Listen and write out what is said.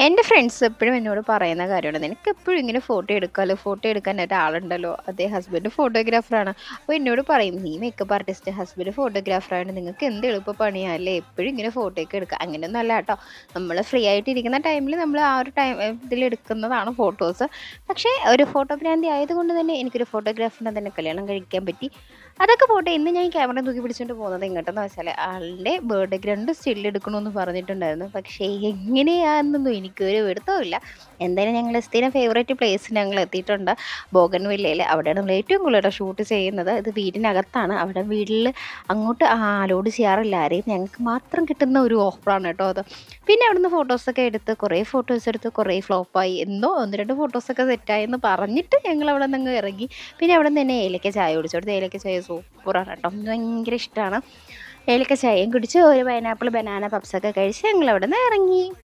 എൻ്റെ ഫ്രണ്ട്സ് എപ്പോഴും എന്നോട് പറയുന്ന കാര്യമാണ്, നിനക്ക് എപ്പോഴും ഇങ്ങനെ ഫോട്ടോ എടുക്കാമല്ലോ, ഫോട്ടോ എടുക്കാൻ ഒരാളുണ്ടല്ലോ, അതേ ഹസ്ബൻഡ് ഫോട്ടോഗ്രാഫറാണ്. അപ്പോൾ എന്നോട് പറയും, നീ മേക്കപ്പ് ആർട്ടിസ്റ്റ്, ഹസ്ബൻഡ് ഫോട്ടോഗ്രാഫറാണ്, നിങ്ങൾക്ക് എന്ത് എളുപ്പ പണിയല്ലേ എപ്പോഴും ഇങ്ങനെ ഫോട്ടോ ഒക്കെ എടുക്കുക. അങ്ങനെയൊന്നും അല്ല കേട്ടോ. നമ്മൾ ഫ്രീ ആയിട്ട് ഇരിക്കുന്ന ടൈമിൽ നമ്മൾ ആ ഒരു ടൈം ഇതിൽ എടുക്കുന്നതാണ് ഫോട്ടോസ്. പക്ഷേ ഒരു ഫോട്ടോ ഭ്രാന്തി ആയതുകൊണ്ട് തന്നെ എനിക്കൊരു ഫോട്ടോഗ്രാഫറിനെ തന്നെ കല്യാണം കഴിക്കാൻ പറ്റി. അതൊക്കെ പോട്ടെ, ഇന്ന് ഞാൻ ക്യാമറ തൂക്കി പിടിച്ചുകൊണ്ട് പോകുന്നത് എങ്ങോട്ടെന്ന് വെച്ചാൽ ആളുടെ ബർത്ത്ഡേക്ക് 2 സ്റ്റിൽ എടുക്കണമെന്ന് പറഞ്ഞിട്ടുണ്ടായിരുന്നു. പക്ഷേ എങ്ങനെയാണെന്നൊന്നും എനിക്കൊരു പിടുത്തവുമില്ല. എന്തായാലും ഞങ്ങൾ സ്ഥിരം ഫേവറേറ്റ് പ്ലേസ് ഞങ്ങൾ എത്തിയിട്ടുണ്ട്. ബോഗൻവില്ലയിൽ. അവിടെയാണ് നമ്മൾ ഏറ്റവും കൂടുതൽ ഷൂട്ട് ചെയ്യുന്നത്. ഇത് വീടിനകത്താണ്. അവിടെ വീട്ടിൽ അങ്ങോട്ട് അലോഡ് ചെയ്യാറില്ല ആരെയും. ഞങ്ങൾക്ക് മാത്രം കിട്ടുന്ന ഒരു ഓഫറാണ് കേട്ടോ അത്. പിന്നെ അവിടുന്ന് ഫോട്ടോസൊക്കെ എടുത്ത് കുറേ ഫോട്ടോസ് എടുത്ത് കുറേ ഫ്ലോപ്പായി. എന്തോ 1, 2 ഫോട്ടോസൊക്കെ സെറ്റായെന്ന് പറഞ്ഞിട്ട് ഞങ്ങൾ അവിടെ നിന്ന് ഇറങ്ങി. പിന്നെ അവിടെ നിന്ന് തന്നെ ഏലക്ക ചായ കുടിച്ചു. അവിടുത്തെ ഏലക്ക ചായ സൂപ്പറാണ് കേട്ടോ. എനിക്ക് ഭയങ്കര ഇഷ്ടമാണ്. ഏലക്ക ചായയും കുടിച്ച് ഒരു പൈനാപ്പിൾ ബനാന പപ്സൊക്കെ കഴിച്ച് ഞങ്ങൾ അവിടെ നിന്ന് ഇറങ്ങി.